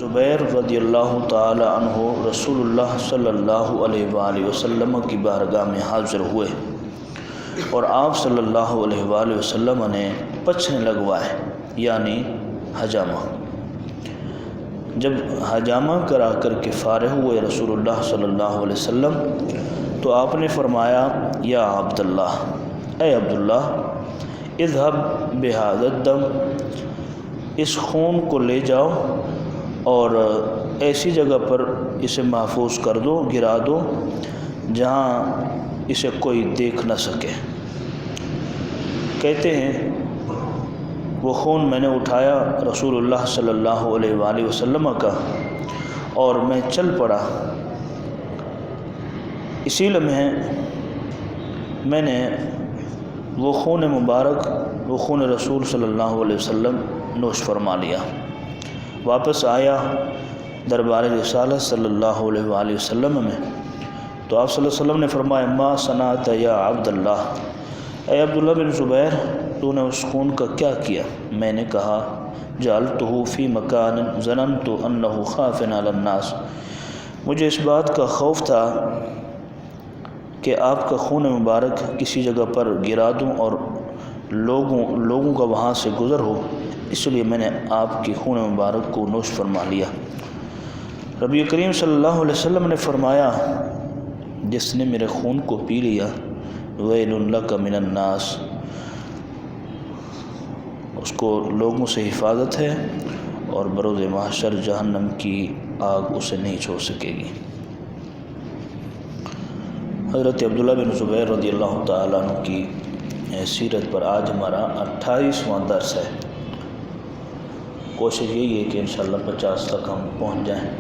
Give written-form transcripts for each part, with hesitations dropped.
زبیر رضی اللہ تعالی عنہ رسول اللہ صلی اللہ علیہ وآلہ وسلم کی بارگاہ میں حاضر ہوئے اور آپ صلی اللہ علیہ وآلہ وسلم نے پچھنے لگوائے یعنی حجامہ۔ جب حجامہ کرا کر کے فارغ ہوئے رسول اللہ صلی اللہ علیہ وسلم تو آپ نے فرمایا یا عبداللہ، اے عبداللہ، اذهب بهذا الدم، اس خون کو لے جاؤ اور ایسی جگہ پر اسے محفوظ کر دو، گرا دو جہاں اسے کوئی دیکھ نہ سکے۔ کہتے ہیں وہ خون میں نے اٹھایا رسول اللہ صلی اللہ علیہ وآلہ وسلم کا اور میں چل پڑا۔ اسی لمحے میں نے وہ خون مبارک، وہ خون رسول صلی اللہ علیہ وسلم نوش فرما لیا۔ واپس آیا دربار رسالت صلی اللہ علیہ وآلہ وسلم میں تو آپ صلی اللہ علیہ وسلم نے فرمایا ما صنعت یا عبداللہ، اے عبداللہ بن زبیر، تو نے اس خون کا کیا کیا؟ میں نے کہا جعلتہ فی مکان ظننت انہ خاف علی الناس، مجھے اس بات کا خوف تھا کہ آپ کا خون مبارک کسی جگہ پر گرا دوں اور لوگوں کا وہاں سے گزر ہو، اس لیے میں نے آپ کی خون مبارک کو نوش فرما لیا۔ نبی کریم صلی اللہ علیہ وسلم نے فرمایا جس نے میرے خون کو پی لیا ویل لک من الناس، اس کو لوگوں سے حفاظت ہے اور بروز محشر جہنم کی آگ اسے نہیں چھو سکے گی۔ حضرت عبداللہ بن زبیر رضی اللہ تعالیٰ عنہ کی سیرت پر آج ہمارا 28واں درس ہے۔ کوشش یہی ہے کہ انشاءاللہ 50 تک ہم پہنچ جائیں،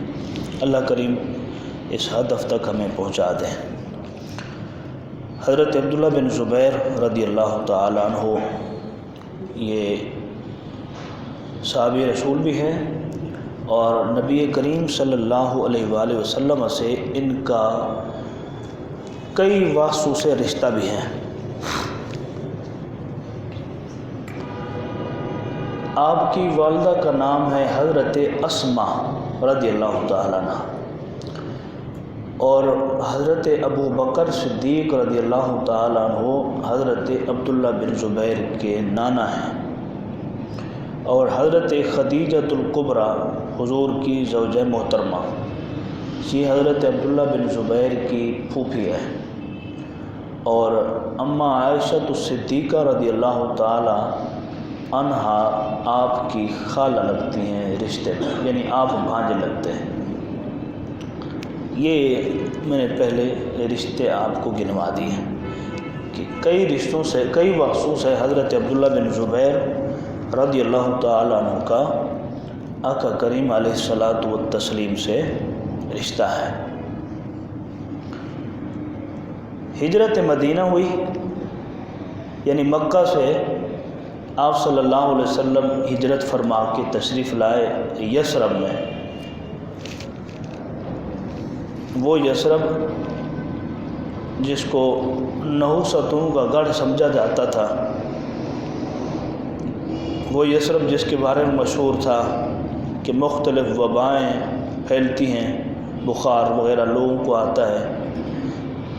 اللہ کریم اس ہدف تک ہمیں پہنچا دیں۔ حضرت عبداللہ بن زبیر رضی اللہ تعالیٰ عنہ یہ صحابی رسول بھی ہیں اور نبی کریم صلی اللہ علیہ وآلہ وسلم سے ان کا کئی واسطوں سے رشتہ بھی ہیں۔ آپ کی والدہ کا نام ہے حضرت اسما رضی اللہ تعالیٰ عنہ اور حضرت ابو بکر صدیق رضی اللہ تعالیٰ عنہ حضرت عبداللہ بن زبیر کے نانا ہیں اور حضرت خدیجۃ الکبریٰ حضور کی زوجہ محترمہ یہ حضرت عبداللہ بن زبیر کی پھوپھی ہے اور اماں عائشہ الصدیقہ رضی اللہ تعالیٰ عنہا آپ کی خالہ لگتی ہیں رشتے میں، یعنی آپ بھانجے لگتے ہیں۔ یہ میں نے پہلے رشتے آپ کو گنوا دیے کہ کئی رشتوں سے، کئی واسطوں سے حضرت عبداللہ بن زبیر رضی اللہ تعالیٰ عنہ کا آقا کریم علیہ الصلاۃ والتسلیم سے رشتہ ہے۔ ہجرت مدینہ ہوئی یعنی مکہ سے آپ صلی اللہ علیہ وسلم ہجرت فرما کے تشریف لائے یثرب میں۔ وہ یثرب جس کو نحوستوں کا گڑھ سمجھا جاتا تھا، وہ یثرب جس کے بارے میں مشہور تھا کہ مختلف وبائیں پھیلتی ہیں، بخار وغیرہ لوگوں کو آتا ہے،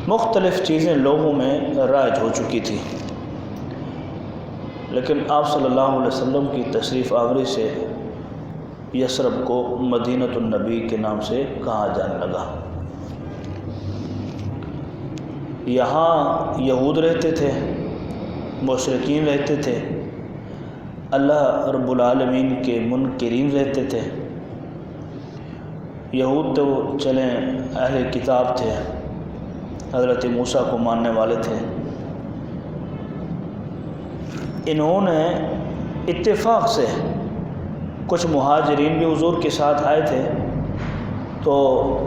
مختلف چیزیں لوگوں میں رائج ہو چکی تھی، لیکن آپ صلی اللہ علیہ وسلم کی تشریف آوری سے یثرب کو مدینۃ النبی کے نام سے کہا جانے لگا۔ یہاں یہود رہتے تھے، مشرکین رہتے تھے، اللہ رب العالمین کے منکرین رہتے تھے۔ یہود تو چلیں اہل کتاب تھے، حضرت موسیٰ کو ماننے والے تھے۔ انہوں نے اتفاق سے کچھ مہاجرین بھی حضور کے ساتھ آئے تھے تو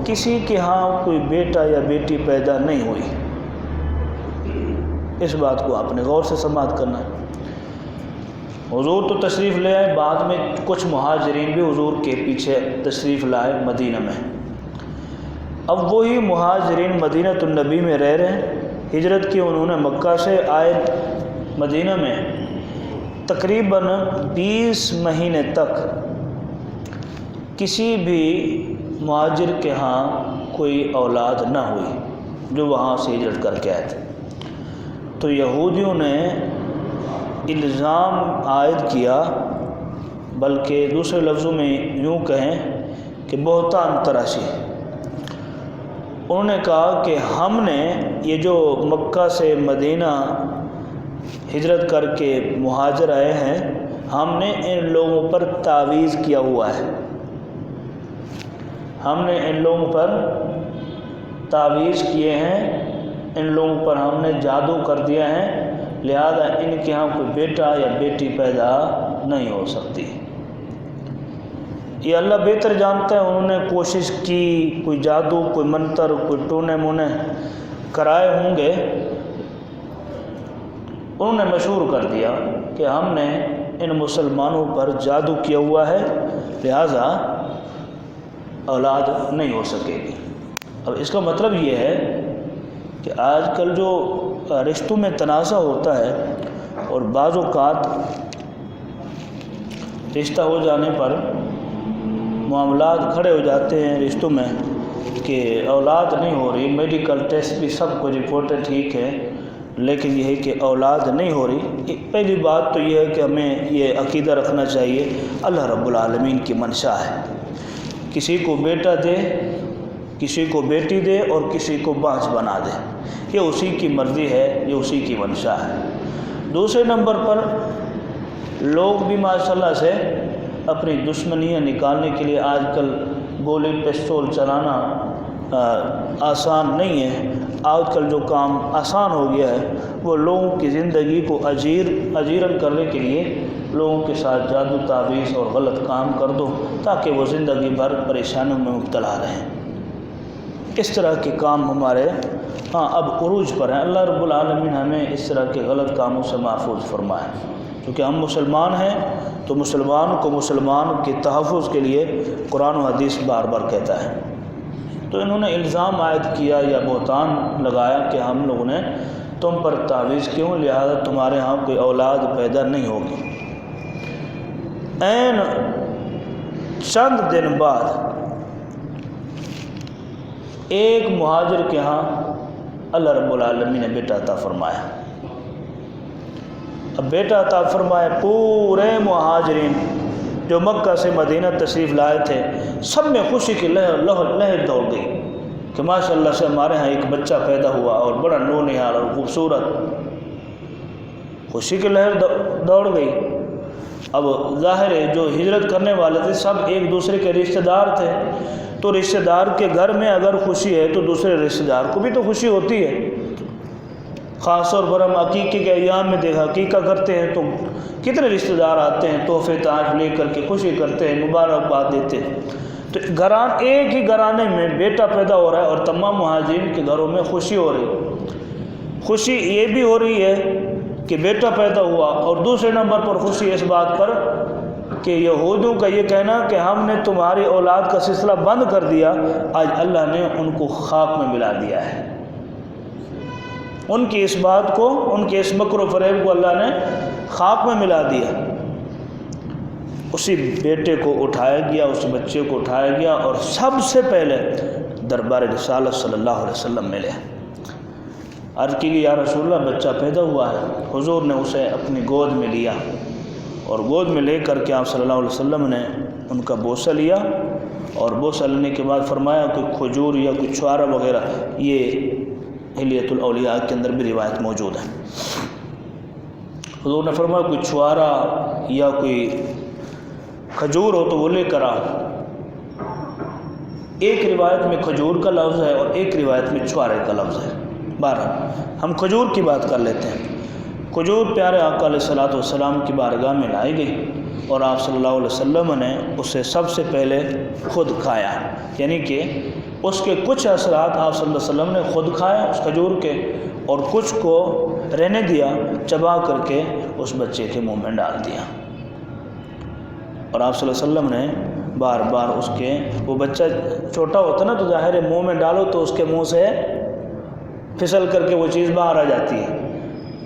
کسی کے ہاں کوئی بیٹا یا بیٹی پیدا نہیں ہوئی۔ اس بات کو آپ نے غور سے سماعت کرنا ہے۔ حضور تو تشریف لے آئے، بعد میں کچھ مہاجرین بھی حضور کے پیچھے تشریف لائے مدینہ میں۔ اب وہی مہاجرین مدینۃ النبی میں رہ رہے ہیں، ہجرت کی انہوں نے مکہ سے آئے مدینہ میں، تقریباً 20 مہینے تک کسی بھی مہاجر کے ہاں کوئی اولاد نہ ہوئی جو وہاں سے ہجرت کر کے آئے تھے، تو یہودیوں نے الزام عائد کیا، بلکہ دوسرے لفظوں میں یوں کہیں کہ بہتان تراشی۔ انہوں نے کہا کہ ہم نے یہ جو مکہ سے مدینہ ہجرت کر کے مہاجر آئے ہیں، ہم نے ان لوگوں پر تعویذ کیا ہوا ہے، ہم نے ان لوگوں پر تعویذ کیے ہیں، ان لوگوں پر ہم نے جادو کر دیا ہے، لہذا ان کے ہاں کوئی بیٹا یا بیٹی پیدا نہیں ہو سکتی۔ یہ اللہ بہتر جانتا ہے، انہوں نے کوشش کی، کوئی جادو، کوئی منتر، کوئی ٹونے مونے کرائے ہوں گے، انہوں نے مشہور کر دیا کہ ہم نے ان مسلمانوں پر جادو کیا ہوا ہے، لہذا اولاد نہیں ہو سکے گی۔ اب اس کا مطلب یہ ہے کہ آج کل جو رشتوں میں تنازع ہوتا ہے اور بعض اوقات رشتہ ہو جانے پر معاملات کھڑے ہو جاتے ہیں رشتوں میں کہ اولاد نہیں ہو رہی، میڈیکل ٹیسٹ بھی سب کچھ رپورٹیں ٹھیک ہے، لیکن یہ ہے کہ اولاد نہیں ہو رہی۔ پہلی بات تو یہ ہے کہ ہمیں یہ عقیدہ رکھنا چاہیے اللہ رب العالمین کی منشا ہے، کسی کو بیٹا دے، کسی کو بیٹی دے اور کسی کو بانجھ بنا دے، یہ اسی کی مرضی ہے، یہ اسی کی منشا ہے۔ دوسرے نمبر پر لوگ بھی ماشاءاللہ سے اپنی دشمنیاں نکالنے کے لیے آج کل گولی پستول چلانا آسان نہیں ہے، آج کل جو کام آسان ہو گیا ہے وہ لوگوں کی زندگی کو اجیرن کرنے کے لیے لوگوں کے ساتھ جادو تعویذ اور غلط کام کر دو تاکہ وہ زندگی بھر پریشانیوں میں مبتلا رہیں۔ اس طرح کے کام ہمارے اب عروج پر ہیں۔ اللہ رب العالمین ہمیں اس طرح کے غلط کاموں سے محفوظ فرمائے، کیونکہ ہم مسلمان ہیں تو مسلمان کو مسلمان کے تحفظ کے لیے قرآن و حدیث بار بار کہتا ہے۔ تو انہوں نے الزام عائد کیا یا بہتان لگایا کہ ہم لوگوں نے تم پر تعویذ کیوں، لہذا تمہارے ہاں کوئی اولاد پیدا نہیں ہوگی۔ عین چند دن بعد ایک مہاجر کے ہاں اللہ رب العالمین نے بیٹا عطا فرمایا۔ اب بیٹا عطا فرمائے، پورے مہاجرین جو مکہ سے مدینہ تشریف لائے تھے سب میں خوشی کی لہر دوڑ گئی کہ ماشاءاللہ سے ہمارے ہاں ایک بچہ پیدا ہوا اور بڑا نونہار اور خوبصورت، خوشی کی لہر دوڑ گئی۔ اب ظاہر ہے جو ہجرت کرنے والے تھے سب ایک دوسرے کے رشتہ دار تھے، تو رشتہ دار کے گھر میں اگر خوشی ہے تو دوسرے رشتہ دار کو بھی تو خوشی ہوتی ہے۔ خاص طور پر ہم عقیقے کے ایام میں دیکھا عقیقہ کرتے ہیں تو کتنے رشتہ دار آتے ہیں، تحفے تحائف لے کر کے خوشی کرتے ہیں، مبارکباد دیتے ہیں۔ تو ایک ہی گھرانے میں بیٹا پیدا ہو رہا ہے اور تمام مہاجرین کے گھروں میں خوشی ہو رہی۔ خوشی یہ بھی ہو رہی ہے کہ بیٹا پیدا ہوا، اور دوسرے نمبر پر خوشی اس بات پر کہ یہودیوں کا یہ کہنا کہ ہم نے تمہاری اولاد کا سلسلہ بند کر دیا، آج اللہ نے ان کو خاک میں ملا دیا ہے۔ ان کی اس بات کو، ان کے اس مکر و فریب کو اللہ نے خاک میں ملا دیا۔ اسی بیٹے کو اٹھایا گیا، اس بچے کو اٹھایا گیا اور سب سے پہلے دربار رسالت صلی اللہ علیہ وسلم ملے۔ عرض کی یا رسول اللہ بچہ پیدا ہوا ہے۔ حضور نے اسے اپنی گود میں لیا اور گود میں لے کر کے آپ صلی اللہ علیہ وسلم نے ان کا بوسہ لیا، اور بوسہ لینے کے بعد فرمایا کوئی کھجور یا کوئی چھوارا وغیرہ، یہ حلیۃ الاولیاء کے اندر بھی روایت موجود ہے۔ حضور نے فرمایا کوئی چھوارا یا کوئی کھجور ہو تو وہ لے کر آ۔ ایک روایت میں کھجور کا لفظ ہے اور ایک روایت میں چھوارے کا لفظ ہے۔ بہرحال ہم کھجور کی بات کر لیتے ہیں۔ کھجور پیارے آقا علیہ الصلوۃ والسلام کی بارگاہ میں لائی گئی اور آپ صلی اللہ علیہ وسلم نے اسے سب سے پہلے خود کھایا، یعنی کہ اس کے کچھ اثرات آپ صلی اللہ علیہ وسلم نے خود کھایا اس کھجور کے، اور کچھ کو رہنے دیا، چبا کر کے اس بچے کے منہ میں ڈال دیا۔ اور آپ صلی اللہ علیہ وسلم نے بار بار اس کے، وہ بچہ چھوٹا ہوتا نا تو ظاہر ہے منہ میں ڈالو تو اس کے منہ سے پھسل کر کے وہ چیز باہر آ جاتی ہے،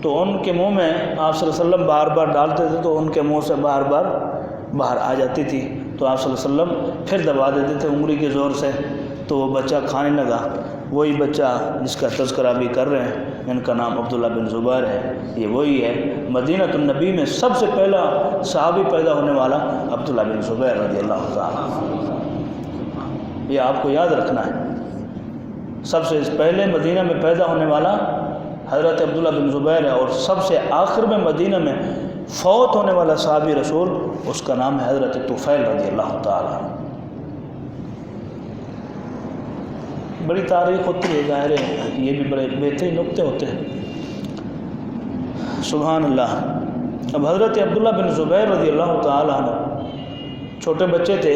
تو ان کے منہ میں آپ صلی اللہ علیہ وسلم بار بار ڈالتے تھے تو ان کے منہ سے بار بار باہر آ جاتی تھی۔ تو آپ صلی اللہ علیہ وسلم پھر دبا دیتے تھے انگلی کے زور سے، تو وہ بچہ کھانے لگا۔ وہی بچہ جس کا تذکرہ بھی کر رہے ہیں، ان کا نام عبداللہ بن زبیر ہے، یہ وہی ہے۔ مدینہ النبی میں سب سے پہلا صحابی پیدا ہونے والا عبداللہ بن زبیر رضی اللہ تعالیٰ، یہ آپ کو یاد رکھنا ہے۔ سب سے پہلے مدینہ میں پیدا ہونے والا حضرت عبداللہ بن زبیر ہے، اور سب سے آخر میں مدینہ میں فوت ہونے والا صحابی رسول، اس کا نام ہے حضرت طفیل رضی اللہ تعالیٰ۔ بڑی تاریخ ہوتی ہے، ظاہر ہے یہ بھی بڑے بہترین نکتے ہوتے ہیں۔ سبحان اللہ۔ اب حضرت عبداللہ بن زبیر رضی اللہ تعالیٰ عنہ چھوٹے بچے تھے،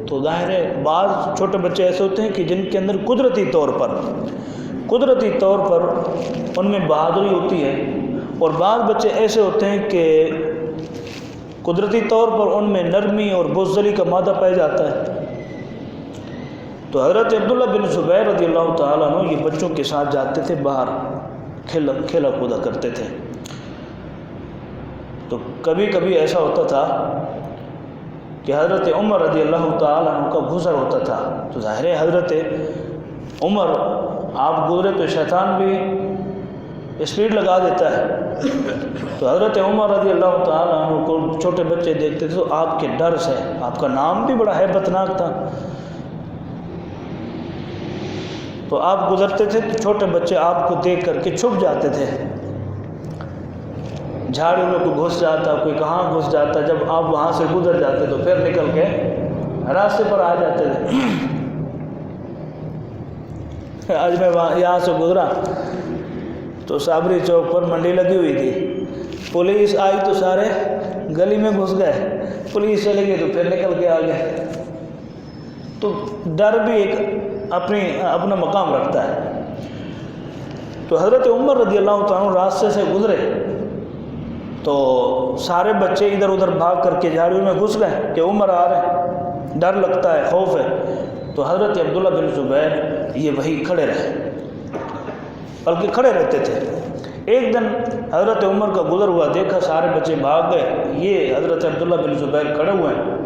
تو ظاہر ہے بعض چھوٹے بچے ایسے ہوتے ہیں کہ جن کے اندر قدرتی طور پر ان میں بہادری ہوتی ہے، اور بعض بچے ایسے ہوتے ہیں کہ قدرتی طور پر ان میں نرمی اور بزدلی کا مادہ پایا جاتا ہے۔ تو حضرت عبداللہ بن زبیر رضی اللہ تعالیٰ عنہ یہ بچوں کے ساتھ جاتے تھے، باہر کھیلا کودا کرتے تھے۔ تو کبھی کبھی ایسا ہوتا تھا کہ حضرت عمر رضی اللہ تعالیٰ عنہ کا گزر ہوتا تھا، تو ظاہر ہے حضرت عمر آپ گزرے تو شیطان بھی اسپیڈ لگا دیتا ہے، تو حضرت عمر رضی اللہ تعالیٰ عنہ کو چھوٹے بچے دیکھتے تھے تو آپ کے ڈر سے، آپ کا نام بھی بڑا ہیبت ناک تھا، تو آپ گزرتے تھے تو چھوٹے بچے آپ کو دیکھ کر کے چھپ جاتے تھے، جھاڑیوں میں کوئی گھس جاتا، کوئی کہاں گھس جاتا، جب آپ وہاں سے گزر جاتے تو پھر نکل کے راستے پر آ جاتے تھے۔ آج میں یہاں سے گزرا تو صابری چوک پر منڈی لگی ہوئی تھی، پولیس آئی تو سارے گلی میں گھس گئے، پولیس چلے گئی تو پھر نکل کے آ گئے۔ تو ڈر بھی ایک اپنا مقام رکھتا ہے۔ تو حضرت عمر رضی اللہ تعالیٰ راستے سے گزرے تو سارے بچے ادھر ادھر بھاگ کر کے جھاڑیوں میں گھس گئے کہ عمر آ رہے ہیں، ڈر لگتا ہے، خوف ہے۔ تو حضرت عبداللہ بن زبیر یہ وہی کھڑے رہے، بلکہ کھڑے رہتے تھے۔ ایک دن حضرت عمر کا گزر ہوا، دیکھا سارے بچے بھاگ گئے، یہ حضرت عبداللہ بن زبیر کھڑے ہوئے ہیں۔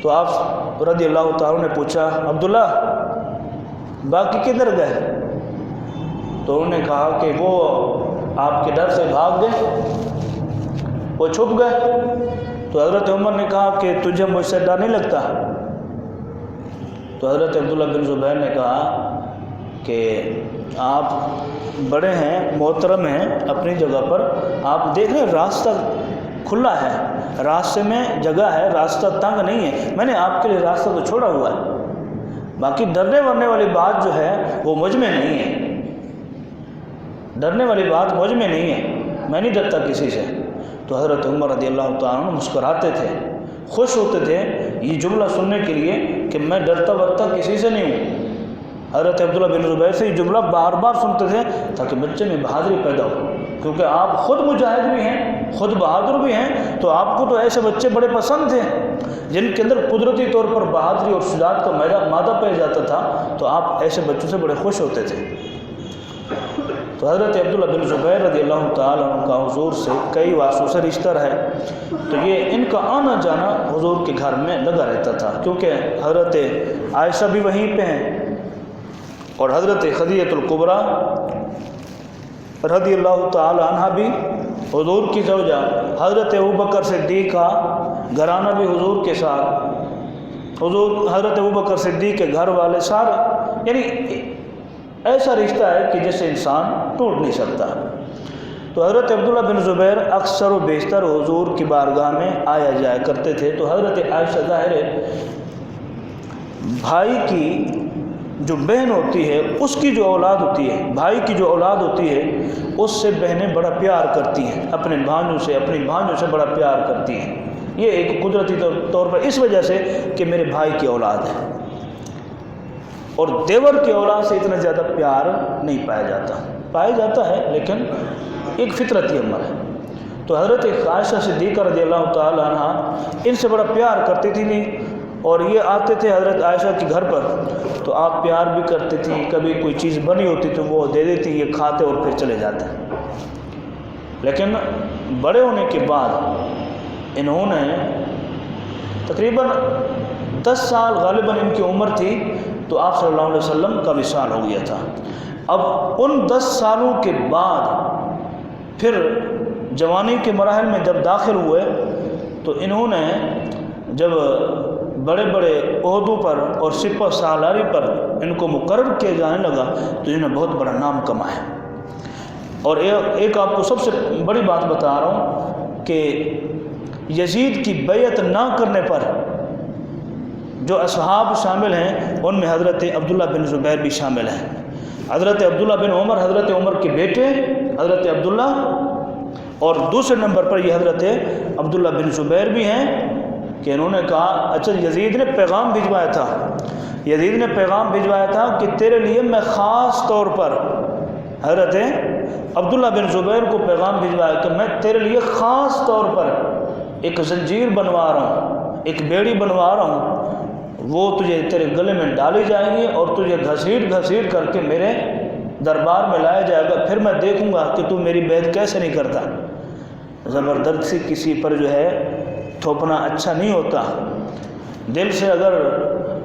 تو آپ رضی اللہ تعالیٰ نے پوچھا، عبداللہ باقی کدھر گئے؟ تو انہوں نے کہا کہ وہ آپ کے ڈر سے بھاگ گئے، وہ چھپ گئے۔ تو حضرت عمر نے کہا کہ تجھے مجھ سے ڈر نہیں لگتا؟ تو حضرت عبداللہ بن زبیر نے کہا کہ آپ بڑے ہیں، محترم ہیں اپنی جگہ پر، آپ دیکھ رہے ہیں راستہ کھلا ہے، راستے میں جگہ ہے، راستہ تنگ نہیں ہے، میں نے آپ کے لیے راستہ تو چھوڑا ہوا ہے، باقی ڈرنے ورنے والی بات جو ہے وہ مجھ میں نہیں ہے، ڈرنے والی بات مجھ میں نہیں ہے، میں نہیں ڈرتا کسی سے۔ تو حضرت عمر رضی اللہ تعالیٰ عنہ مسکراتے تھے، خوش ہوتے تھے یہ جملہ سننے کے لیے کہ میں ڈرتا ورتا کسی سے نہیں ہوں۔ حضرت عبداللہ بن زبیر سے یہ جملہ بار بار سنتے تھے تاکہ بچے میں بہادری پیدا ہو، کیونکہ آپ خود مجاہد بھی ہیں، خود بہادر بھی ہیں، تو آپ کو تو ایسے بچے بڑے پسند تھے جن کے اندر قدرتی طور پر بہادری اور شجاعت کا مادہ پایا جاتا تھا، تو آپ ایسے بچوں سے بڑے خوش ہوتے تھے۔ تو حضرت عبداللہ بن زبیر رضی اللہ تعالیٰ عنہ کا حضور سے کئی واسطوں سے رشتہ ہے، تو یہ ان کا آنا جانا حضور کے گھر میں لگا رہتا تھا، کیونکہ حضرت عائشہ بھی وہیں پہ ہیں، اور حضرت خدیجہ الکبریٰ رضی اللہ تعالیٰ عنہ بھی حضور کی زوجہ، حضرت ابوبکر صدیق کا گھرانہ بھی حضور کے ساتھ، حضرت ابوبکر صدیق کے گھر والے سارے، یعنی ایسا رشتہ ہے کہ جس سے انسان ٹوٹ نہیں سکتا۔ تو حضرت عبداللہ بن زبیر اکثر و بیشتر حضور کی بارگاہ میں آیا جایا کرتے تھے۔ تو حضرت عائشہ ظاہر بھائی کی جو بہن ہوتی ہے اس کی جو اولاد ہوتی ہے، بھائی کی جو اولاد ہوتی ہے اس سے بہنیں بڑا پیار کرتی ہیں، اپنے اپنی بھانجوں سے بڑا پیار کرتی ہیں، یہ ایک قدرتی طور پر اس وجہ سے کہ میرے بھائی کی اولاد ہے، اور دیور کی اولاد سے اتنا زیادہ پیار نہیں پایا جاتا ہے لیکن ایک فطرتی عمل ہے۔ تو حضرت عائشہ صدیقہ رضی اللہ تعالیٰ عنہ ان سے بڑا پیار کرتی تھی نہیں، اور یہ آتے تھے حضرت عائشہ کے گھر پر تو آپ پیار بھی کرتے تھی، کبھی کوئی چیز بنی ہوتی تو وہ دے دیتی، یہ کھاتے اور پھر چلے جاتے۔ لیکن بڑے ہونے کے بعد انہوں نے تقریباً 10 سال غالباً ان کی عمر تھی تو آپ صلی اللہ علیہ وسلم کا وصال ہو گیا تھا۔ اب ان 10 سالوں کے بعد پھر جوانی کے مراحل میں جب داخل ہوئے تو انہوں نے جب بڑے بڑے عہدوں پر اور سپہ سالاری پر ان کو مقرر کیا جانے لگا تو انہوں نے بہت بڑا نام کمایا۔ اور ایک آپ کو سب سے بڑی بات بتا رہا ہوں کہ یزید کی بیعت نہ کرنے پر جو اصحاب شامل ہیں ان میں حضرت عبداللہ بن زبیر بھی شامل ہیں۔ حضرت عبداللہ بن عمر حضرت عمر کے بیٹے حضرت عبداللہ، اور دوسرے نمبر پر یہ حضرت عبداللہ بن زبیر بھی ہیں کہ انہوں نے کہا اچھا یزید نے پیغام بھجوایا تھا، یزید نے پیغام بھجوایا تھا کہ تیرے لیے میں خاص طور پر، حضرت عبداللہ بن زبیر کو پیغام بھجوایا کہ میں تیرے لیے خاص طور پر ایک زنجیر بنوا رہا ہوں، ایک بیڑی بنوا رہا ہوں، وہ تجھے تیرے گلے میں ڈالی جائیں گی اور تجھے گھسیٹ گھسیٹ کر کے میرے دربار میں لایا جائے گا، پھر میں دیکھوں گا کہ تو میری بیعت کیسے نہیں کرتا۔ زبردستی کسی پر جو ہے تھوپنا اچھا نہیں ہوتا۔ دل سے اگر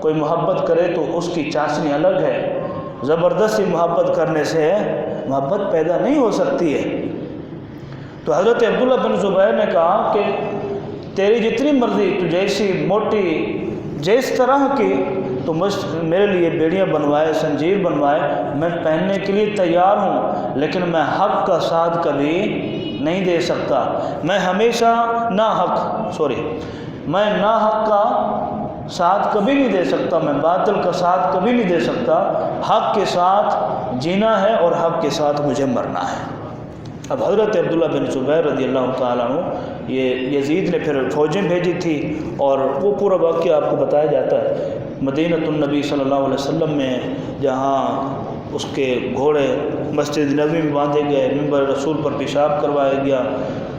کوئی محبت کرے تو اس کی چاشنی الگ ہے، زبردستی محبت کرنے سے محبت پیدا نہیں ہو سکتی ہے۔ تو حضرت عبداللہ بن زبیر نے کہا کہ تیری جتنی مرضی، تو جیسی موٹی جس طرح کی تو میرے لیے بیڑیاں بنوائے، زنجیر بنوائے، میں پہننے کے لیے تیار ہوں، لیکن میں حق کا ساتھ کبھی نہیں دے سکتا۔ میں ہمیشہ میں ناحق کا ساتھ کبھی نہیں دے سکتا، میں باطل کا ساتھ کبھی نہیں دے سکتا۔ حق کے ساتھ جینا ہے اور حق کے ساتھ مجھے مرنا ہے۔ اب حضرت عبداللہ بن زبیر رضی اللہ تعالیٰ عنہ، یہ یزید نے پھر فوجیں بھیجی تھی اور وہ پورا واقعہ آپ کو بتایا جاتا ہے۔ مدینۃ النبی صلی اللہ علیہ وسلم میں جہاں اس کے گھوڑے مسجد نبوی میں باندھے گئے، منبر رسول پر پیشاب کروایا گیا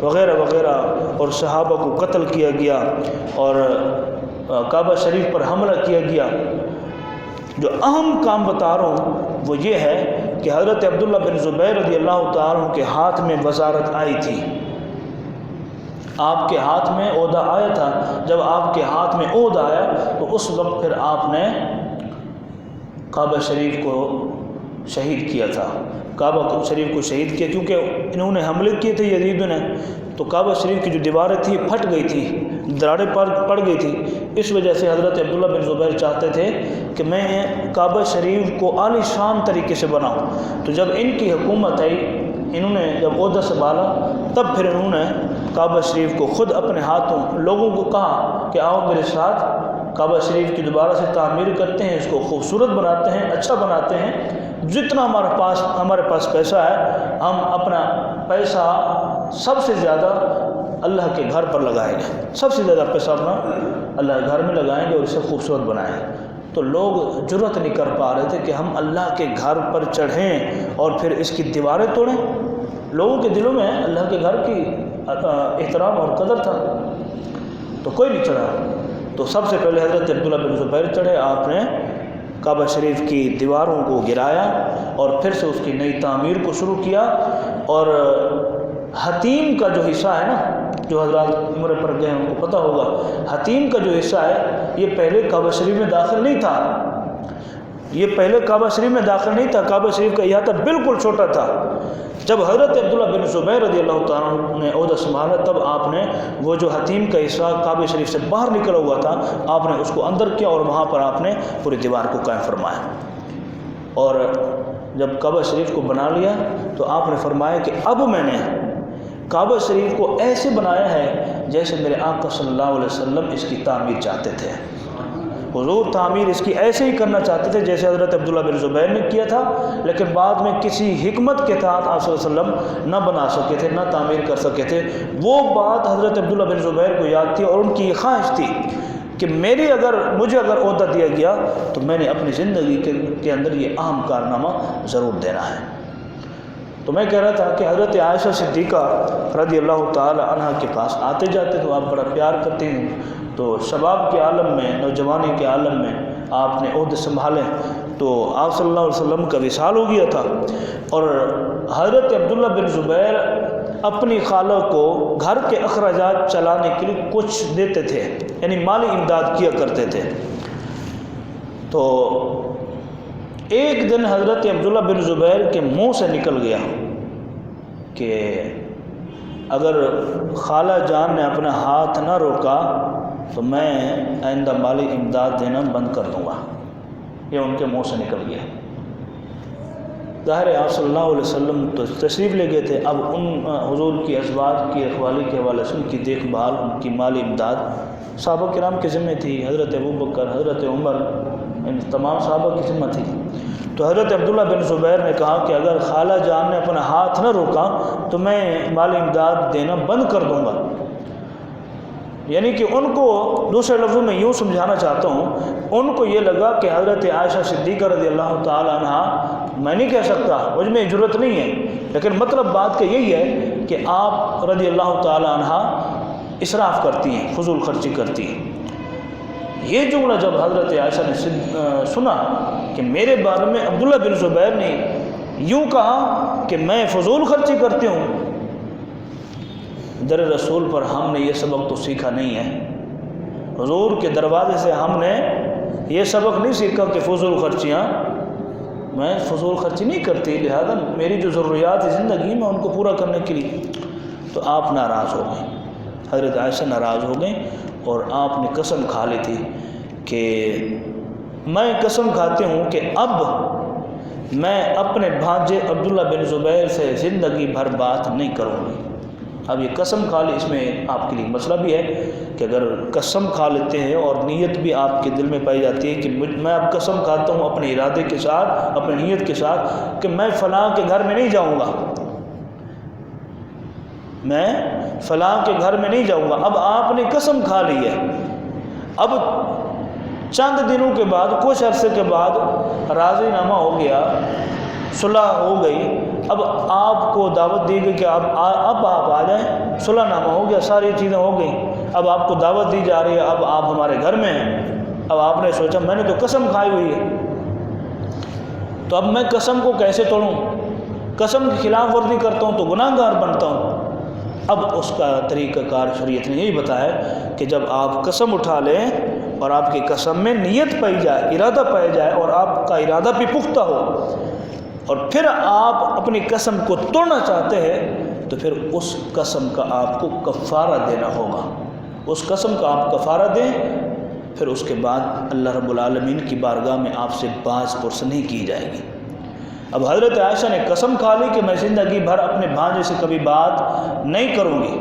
وغیرہ وغیرہ، اور صحابہ کو قتل کیا گیا اور کعبہ شریف پر حملہ کیا گیا، جو اہم کام بتا رہا ہوں وہ یہ ہے کہ حضرت عبداللہ بن زبیر رضی اللہ تعالیٰ عنہ کے ہاتھ میں وزارت آئی تھی، آپ کے ہاتھ میں عہدہ آیا تھا۔ جب آپ کے ہاتھ میں عہدہ آیا تو اس وقت پھر آپ نے کعبہ شریف کو شہید کیا تھا، کعبہ شریف کو شہید کیا، کیونکہ انہوں نے حملے کیے تھے یزید نے، تو کعبہ شریف کی جو دیواریں تھیں پھٹ گئی تھی، دراڑیں پڑ گئی تھی۔ اس وجہ سے حضرت عبداللہ بن زبیر چاہتے تھے کہ میں کعبہ شریف کو عالی شان طریقے سے بناؤں۔ تو جب ان کی حکومت آئی، انہوں نے جب عہدہ سنبھالا، تب پھر انہوں نے کعبہ شریف کو خود اپنے ہاتھوں لوگوں کو کہا کہ آؤ میرے ساتھ کعبہ شریف کی دوبارہ سے تعمیر کرتے ہیں، اس کو خوبصورت بناتے ہیں، اچھا بناتے ہیں، جتنا ہمارے پاس پیسہ ہے ہم اپنا پیسہ سب سے زیادہ اللہ کے گھر پر لگائیں گے، سب سے زیادہ پیسہ اپنا اللہ کے گھر میں لگائیں گے اور اسے خوبصورت بنائیں گے۔ تو لوگ جرأت نہیں کر پا رہے تھے کہ ہم اللہ کے گھر پر چڑھیں اور پھر اس کی دیواریں توڑیں۔ لوگوں کے دلوں میں اللہ کے گھر کی احترام اور قدر تھا، تو کوئی نہیں چڑھا۔ تو سب سے پہلے حضرت عبداللہ بن زبیر چڑھے، آپ نے کعبہ شریف کی دیواروں کو گرایا اور پھر سے اس کی نئی تعمیر کو شروع کیا۔ اور حتیم کا جو حصہ ہے نا، جو حضرات عمرے پر گئے ہیں ان کو پتہ ہوگا، حتیم کا جو حصہ ہے یہ پہلے کعبہ شریف میں داخل نہیں تھا، یہ پہلے کعبہ شریف میں داخل نہیں تھا، کعبہ شریف کا احاطہ بالکل چھوٹا تھا۔ جب حضرت عبداللہ بن زبیر رضی اللہ تعالیٰ نے عہدہ سنبھالا، تب آپ نے وہ جو حتیم کا حصہ کعبہ شریف سے باہر نکلا ہوا تھا، آپ نے اس کو اندر کیا اور وہاں پر آپ نے پوری دیوار کو قائم فرمایا۔ اور جب کعبہ شریف کو بنا لیا تو آپ نے فرمایا کہ اب میں نے کعبہ شریف کو ایسے بنایا ہے جیسے میرے آقا صلی اللہ علیہ وسلم اس کی تعمیر چاہتے تھے۔ حضور تعمیر اس کی ایسے ہی کرنا چاہتے تھے جیسے حضرت عبداللہ بن زبیر نے کیا تھا، لیکن بعد میں کسی حکمت کے تحت آپ صلی اللہ علیہ وسلم نہ بنا سکے تھے، نہ تعمیر کر سکے تھے۔ وہ بات حضرت عبداللہ بن زبیر کو یاد تھی اور ان کی یہ خواہش تھی کہ مجھے اگر عہدہ دیا گیا تو میں نے اپنی زندگی کے اندر یہ اہم کارنامہ ضرور دینا ہے۔ تو میں کہہ رہا تھا کہ حضرت عائشہ صدیقہ رضی اللہ تعالی عنہ کے پاس آتے جاتے تو آپ بڑا پیار کرتے ہیں، تو شباب کے عالم میں، نوجوانی کے عالم میں آپ نے عہدے سنبھالے تو آپ صلی اللہ علیہ وسلم کا وصال ہو گیا تھا۔ اور حضرت عبداللہ بن زبیر اپنی خالہ کو گھر کے اخراجات چلانے کے لیے کچھ دیتے تھے، یعنی مالی امداد کیا کرتے تھے۔ تو ایک دن حضرت عبداللہ بن زبیر کے منہ سے نکل گیا کہ اگر خالہ جان نے اپنا ہاتھ نہ روکا تو میں آئندہ مالی امداد دینا بند کر دوں گا۔ یہ ان کے منہ سے نکل گیا۔ ظاہر ہے آپ صلی اللہ علیہ وسلم تو تشریف لے گئے تھے، اب ان حضور کی ازواج کی رکھوالی کے حوالے سے ان کی دیکھ بھال، ان کی مالی امداد صحابہ کرام کے ذمہ تھی۔ حضرت ابوبکر، حضرت عمر، ان تمام صحابہ کی ذمہ تھی۔ تو حضرت عبداللہ بن زبیر نے کہا کہ اگر خالہ جان نے اپنا ہاتھ نہ روکا تو میں مالی امداد دینا بند کر دوں گا۔ یعنی کہ ان کو دوسرے لفظوں میں یوں سمجھانا چاہتا ہوں، ان کو یہ لگا کہ حضرت عائشہ صدیقہ رضی اللہ تعالی عنہ، میں نہیں کہہ سکتا، مجھ میں ضرورت نہیں ہے، لیکن مطلب بات کا یہی ہے کہ آپ رضی اللہ تعالی عنہ اسراف کرتی ہیں، فضول خرچی کرتی ہیں۔ یہ جملہ جب حضرت عائشہ نے سنا کہ میرے بارے میں عبداللہ بن زبیر نے یوں کہا کہ میں فضول خرچی کرتی ہوں، در رسول پر ہم نے یہ سبق تو سیکھا نہیں ہے۔ حضور کے دروازے سے ہم نے یہ سبق نہیں سیکھا کہ فضول خرچیاں، میں فضول خرچی نہیں کرتی، لہذا میری جو ضروریات زندگی میں ان کو پورا کرنے کے لیے۔ تو آپ ناراض ہو گئے، حضرت عائشہ ناراض ہو گئیں، اور آپ نے قسم کھا لی تھی کہ میں قسم کھاتی ہوں کہ اب میں اپنے بھانجے عبداللہ بن زبیر سے زندگی بھر بات نہیں کروں گی۔ اب یہ قسم کھا لی، اس میں آپ کے لیے مسئلہ بھی ہے کہ اگر قسم کھا لیتے ہیں اور نیت بھی آپ کے دل میں پائی جاتی ہے کہ میں اب قسم کھاتا ہوں اپنے ارادے کے ساتھ، اپنی نیت کے ساتھ کہ میں فلاں کے گھر میں نہیں جاؤں گا، میں فلاں کے گھر میں نہیں جاؤں گا، اب آپ نے قسم کھا لی ہے۔ اب چند دنوں کے بعد، کچھ عرصے کے بعد راضی نامہ ہو گیا، صلح ہو گئی، اب آپ کو دعوت دی گئی کہ اب آپ آ جائیں، صلح نامہ ہو گیا، ساری چیزیں ہو گئیں، اب آپ کو دعوت دی جا رہی ہے، اب آپ ہمارے گھر میں ہیں۔ اب آپ نے سوچا میں نے تو قسم کھائی ہوئی ہے، تو اب میں قسم کو کیسے توڑوں؟ قسم کی خلاف ورزی کرتا ہوں تو گناہ گار بنتا ہوں۔ اب اس کا طریقہ کار شریعت نے یہی بتایا کہ جب آپ قسم اٹھا لیں اور آپ کی قسم میں نیت پائی جائے، ارادہ پایا جائے، اور آپ کا ارادہ بھی پختہ ہو، اور پھر آپ اپنی قسم کو توڑنا چاہتے ہیں، تو پھر اس قسم کا آپ کو کفارہ دینا ہوگا۔ اس قسم کا آپ کفارہ دیں، پھر اس کے بعد اللہ رب العالمین کی بارگاہ میں آپ سے باز پرس نہیں کی جائے گی۔ اب حضرت عائشہ نے قسم کھا لی کہ میں زندگی بھر اپنے بھانجے سے کبھی بات نہیں کروں گی۔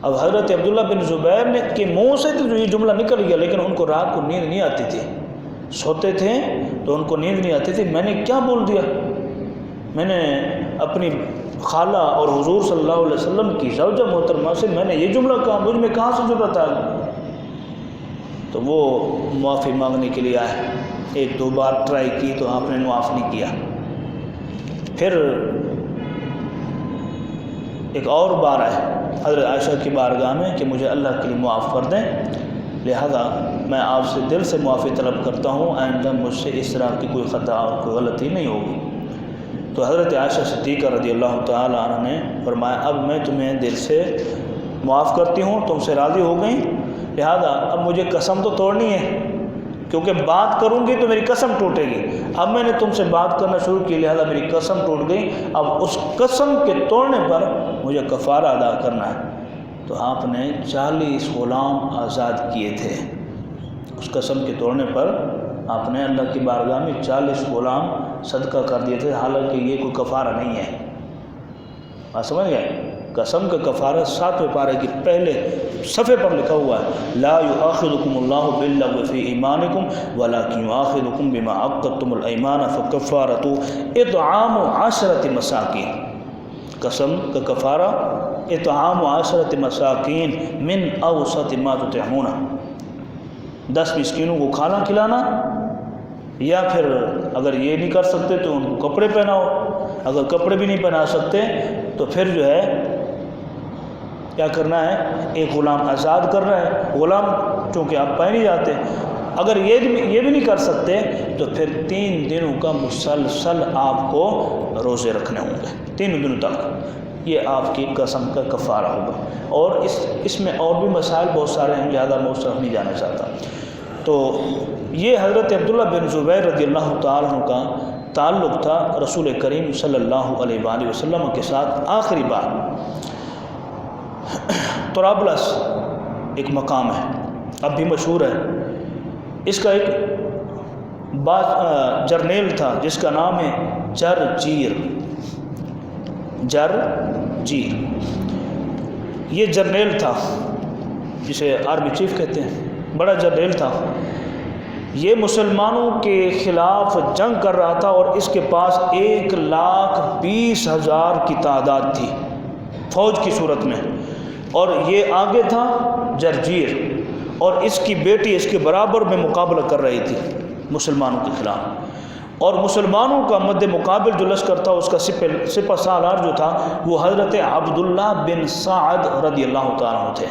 اب حضرت عبداللہ بن زبیر نے کے منہ سے تو یہ جملہ نکل گیا، لیکن ان کو رات کو نیند نہیں آتی تھی، سوتے تھے تو ان کو نیند نہیں آتی تھی۔ میں نے کیا بول دیا؟ میں نے اپنی خالہ اور حضور صلی اللہ علیہ وسلم کی زوجہ محترمہ سے میں نے یہ جملہ کہا، مجھ میں کہاں سے ضرورت آ گئی؟ تو وہ معافی مانگنے کے لیے آئے، ایک دو بار ٹرائی کی تو آپ نے معاف نہیں کیا۔ پھر ایک اور بار آئے حضرت عائشہ کی بارگاہ میں کہ مجھے اللہ کے لیے معاف کر دیں، لہذا میں آپ سے دل سے معافی طلب کرتا ہوں، آئندہ مجھ سے اس طرح کی کوئی خطا اور کوئی غلطی نہیں ہوگی۔ تو حضرت عائشہ صدیقہ رضی اللہ تعالی عنہ نے فرمایا اب میں تمہیں دل سے معاف کرتی ہوں، تم سے راضی ہو گئیں، لہذا اب مجھے قسم تو توڑنی ہے، کیونکہ بات کروں گی تو میری قسم ٹوٹے گی۔ اب میں نے تم سے بات کرنا شروع کی، لہذا میری قسم ٹوٹ گئی، اب اس قسم کے توڑنے پر مجھے کفارہ ادا کرنا ہے۔ تو آپ نے 40 غلام آزاد کیے تھے۔ اس قسم کے توڑنے پر آپ نے اللہ کی بارگاہ میں 40 غلام صدقہ کر دیے تھے، حالانکہ یہ کوئی کفارہ نہیں ہے۔ آپ سمجھ گئے؟ قسم کا کفارہ 7ویں پارے کی پہلے صفحے پر لکھا ہوا ہے، لا یؤاخذکم اللہ باللغو فی ایمانکم ولکن یؤاخذکم بما عقدتم الایمان فکفارۃ اطعام 10 مساکین۔ قسم کا کفارہ اطعام 10 مساکین من اوسط ما تطعمون، 10 مسکینوں کو کھانا کھلانا، یا پھر اگر یہ نہیں کر سکتے تو ان کو کپڑے پہناؤ، اگر کپڑے بھی نہیں پہنا سکتے تو پھر جو ہے کیا کرنا ہے، ایک غلام آزاد کرنا ہے۔ غلام چونکہ آپ پائے نہیں جاتے، اگر یہ بھی نہیں کر سکتے تو پھر 3 دنوں کا مسلسل آپ کو روزے رکھنے ہوں گے۔ 3 دنوں تک، یہ آپ کی قسم کا کفارہ ہوگا۔ اور اس میں اور بھی مسائل بہت سارے ہیں، لہذا میں اس طرف نہیں جانا چاہتا۔ تو یہ حضرت عبداللہ بن زبیر رضی اللہ تعالیٰ عنہ کا تعلق تھا رسول کریم صلی اللہ علیہ وآلہ وسلم کے ساتھ۔ آخری بات، طرابلس ایک مقام ہے، اب بھی مشہور ہے۔ اس کا ایک جرنیل تھا جس کا نام ہے جرجیر۔ یہ جرنیل تھا جسے آرمی چیف کہتے ہیں، بڑا جرنیل تھا۔ یہ مسلمانوں کے خلاف جنگ کر رہا تھا اور اس کے پاس 1,20,000 کی تعداد تھی فوج کی صورت میں، اور یہ آگے تھا جرجیر، اور اس کی بیٹی اس کے برابر میں مقابلہ کر رہی تھی مسلمانوں کے خلاف۔ اور مسلمانوں کا مد مقابل جو لشکر تھا، اس کا سپہ سالار جو تھا وہ حضرت عبداللہ بن سعد رضی اللہ تعالیٰ عنہ تھے۔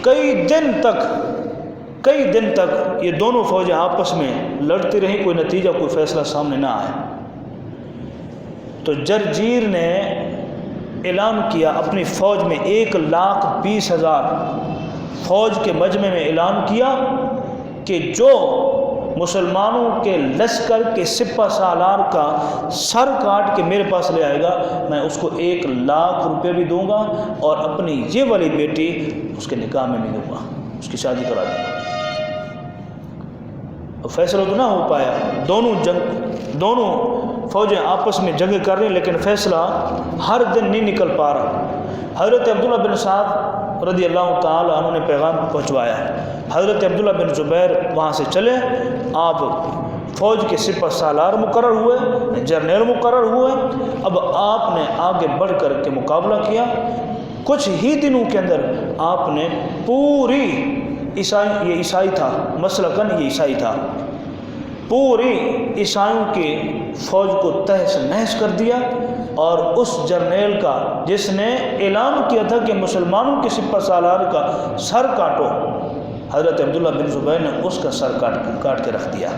کئی دن تک یہ دونوں فوجیں آپس میں لڑتی رہیں، کوئی نتیجہ، کوئی فیصلہ سامنے نہ آئے۔ تو جرجیر نے اعلان کیا اپنی فوج میں 1,20,000 فوج کے مجمع میں اعلان کیا کہ جو مسلمانوں کے لشکر کے سپہ سالار کا سر کاٹ کے میرے پاس لے آئے گا، میں اس کو 1,00,000 روپے بھی دوں گا، اور اپنی یہ والی بیٹی اس کے نکاح میں بھی دوں گا، اس کی شادی کرا دوں گا۔ فیصلہ تو نہ ہو پایا، دونوں فوجیں آپس میں جنگ کر رہی، لیکن فیصلہ ہر دن نہیں نکل پا رہا۔ حضرت عبداللہ بن سعد رضی اللہ تعالیٰ عنہ نے پیغام پہنچوایا، حضرت عبداللہ بن زبیر وہاں سے چلے، آپ فوج کے سپہ سالار مقرر ہوئے، جرنیل مقرر ہوئے۔ اب آپ نے آگے بڑھ کر کے مقابلہ کیا۔ کچھ ہی دنوں کے اندر آپ نے پوری یہ عیسائی تھا، مسلکن یہ عیسائی تھا، پوری عیسائیوں کی فوج کو تہس نہس کر دیا، اور اس جرنیل کا جس نے اعلان کیا تھا کہ مسلمانوں کے سپہ سالار کا سر کاٹو، حضرت عبداللہ بن زبیر نے اس کا سر کاٹ کے رکھ دیا،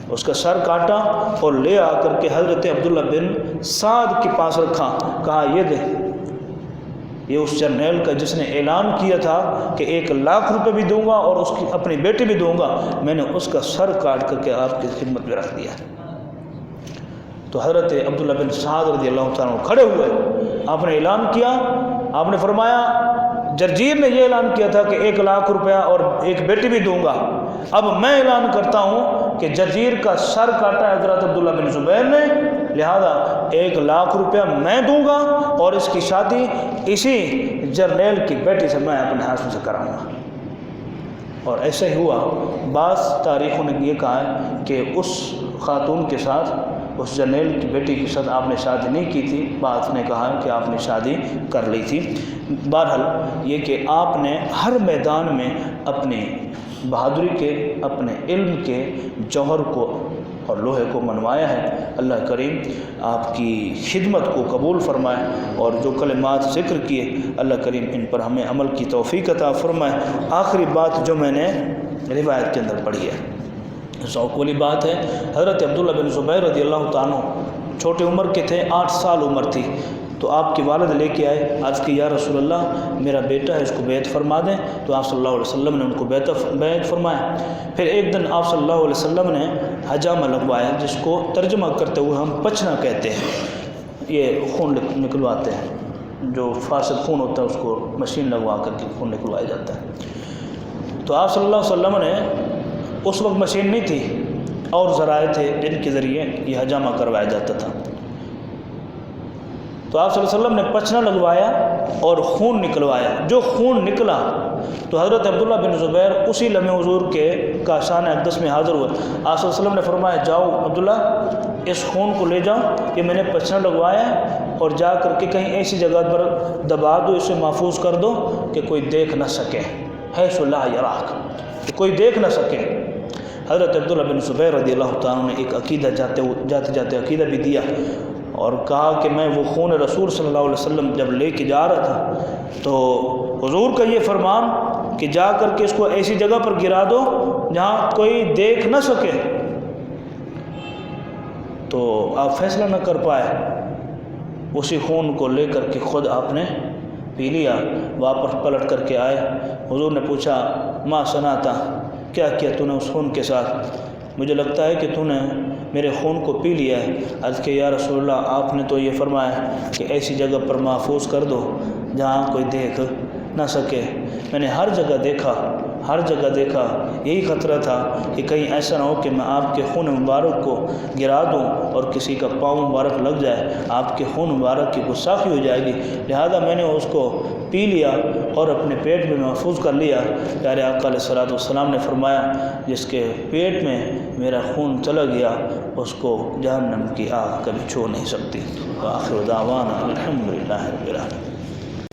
اس کا سر کاٹا اور لے آ کر کے حضرت عبداللہ بن سعد کے پاس رکھا، کہا یہ دے، یہ اس جرنیل کا جس نے اعلان کیا تھا کہ 1,00,000 روپے بھی دوں گا اور اس کی اپنی بیٹی بھی دوں گا، میں نے اس کا سر کاٹ کر کے آپ کی خدمت میں رکھ دیا۔ تو حضرت عبداللہ بن سعد رضی اللہ تعالیٰ عنہ کھڑے ہوئے، آپ نے اعلان کیا، آپ نے فرمایا جرجیر نے یہ اعلان کیا تھا کہ 1,00,000 روپیہ اور ایک بیٹی بھی دوں گا، اب میں اعلان کرتا ہوں کہ جرجیر کا سر کاٹا ہے حضرت عبداللہ بن زبیر نے، لہذا 1,00,000 روپیہ میں دوں گا، اور اس کی شادی اسی جرنیل کی بیٹی سے میں اپنے ہاتھ سے کراؤں گا۔ اور ایسا ہی ہوا۔ بعض تاریخوں نے یہ کہا ہے کہ اس خاتون کے ساتھ، اس جرنیل کی بیٹی کے ساتھ آپ نے شادی نہیں کی تھی، بعض نے کہا کہ آپ نے شادی کر لی تھی۔ بہرحال یہ کہ آپ نے ہر میدان میں اپنی بہادری کے، اپنے علم کے جوہر کو اور لوہے کو منوایا ہے۔ اللہ کریم آپ کی خدمت کو قبول فرمائے، اور جو کلمات ذکر کیے اللہ کریم ان پر ہمیں عمل کی توفیق عطا فرمائے۔ آخری بات جو میں نے روایت کے اندر پڑھی ہے، ذوق والی بات ہے۔ حضرت عبداللہ بن زبیر رضی اللہ تعالیٰ عنہ چھوٹے عمر کے تھے، 8 سال عمر تھی، تو آپ کے والد لے کے آئے، عرض کی یا رسول اللہ میرا بیٹا ہے، اس کو بیعت فرما دیں، تو آپ صلی اللہ علیہ وسلم نے ان کو بیعت فرمایا۔ پھر ایک دن آپ صلی اللہ علیہ وسلم نے حجامہ لگوایا، جس کو ترجمہ کرتے ہوئے ہم پچنا کہتے ہیں، یہ خون نکلواتے ہیں، جو فاسد خون ہوتا ہے اس کو مشین لگوا کر کے خون نکلوایا جاتا ہے۔ تو آپ صلی اللہ علیہ وسلم نے، اس وقت مشین نہیں تھی، اور ذرائع تھے جن کے ذریعے یہ حجامہ کروایا جاتا تھا، تو آپ صلی اللہ علیہ وسلم نے پچنا لگوایا اور خون نکلوایا۔ جو خون نکلا تو حضرت عبداللہ بن زبیر اسی لمحے حضور کے کاشان اقدس میں حاضر ہوئے۔ آپ صلی اللہ علیہ وسلم نے فرمایا جاؤ عبداللہ اس خون کو لے جاؤ، یہ میں نے پچنا لگوایا ہے، اور جا کر کے کہیں ایسی جگہ پر دبا دو، اسے محفوظ کر دو کہ کوئی دیکھ نہ سکے، حیث لا یراک، کہ کوئی دیکھ نہ سکے۔ حضرت عبداللہ بن زبیر رضی اللہ تعالیٰ نے ایک عقیدہ جاتے عقیدہ بھی دیا، اور کہا کہ میں وہ خون رسول صلی اللہ علیہ وسلم جب لے کے جا رہا تھا تو حضور کا یہ فرمان کہ جا کر کے اس کو ایسی جگہ پر گرا دو جہاں کوئی دیکھ نہ سکے، تو آپ فیصلہ نہ کر پائے، اسی خون کو لے کر کے خود آپ نے پی لیا، واپس پلٹ کر کے آئے۔ حضور نے پوچھا ما صنعتا، کیا کیا تو نے اس خون کے ساتھ؟ مجھے لگتا ہے کہ تو نے میرے خون کو پی لیا ہے۔ عرض کہ یا رسول اللہ، آپ نے تو یہ فرمایا کہ ایسی جگہ پر محفوظ کر دو جہاں کوئی دیکھ نہ سکے۔ میں نے ہر جگہ دیکھا، ہر جگہ دیکھا، یہی خطرہ تھا کہ کہیں ایسا نہ ہو کہ میں آپ کے خون مبارک کو گرا دوں اور کسی کا پاؤں مبارک لگ جائے، آپ کے خون مبارک کی گستاخی ہو جائے گی، لہذا میں نے اس کو پی لیا اور اپنے پیٹ میں محفوظ کر لیا۔ پیارے آقا علیہ الصلوۃ والسلام نے فرمایا جس کے پیٹ میں میرا خون چلا گیا اس کو جہنم کی آگ کبھی چھو نہیں سکتی۔ وآخر دعوانا الحمدللہ رب العالمین۔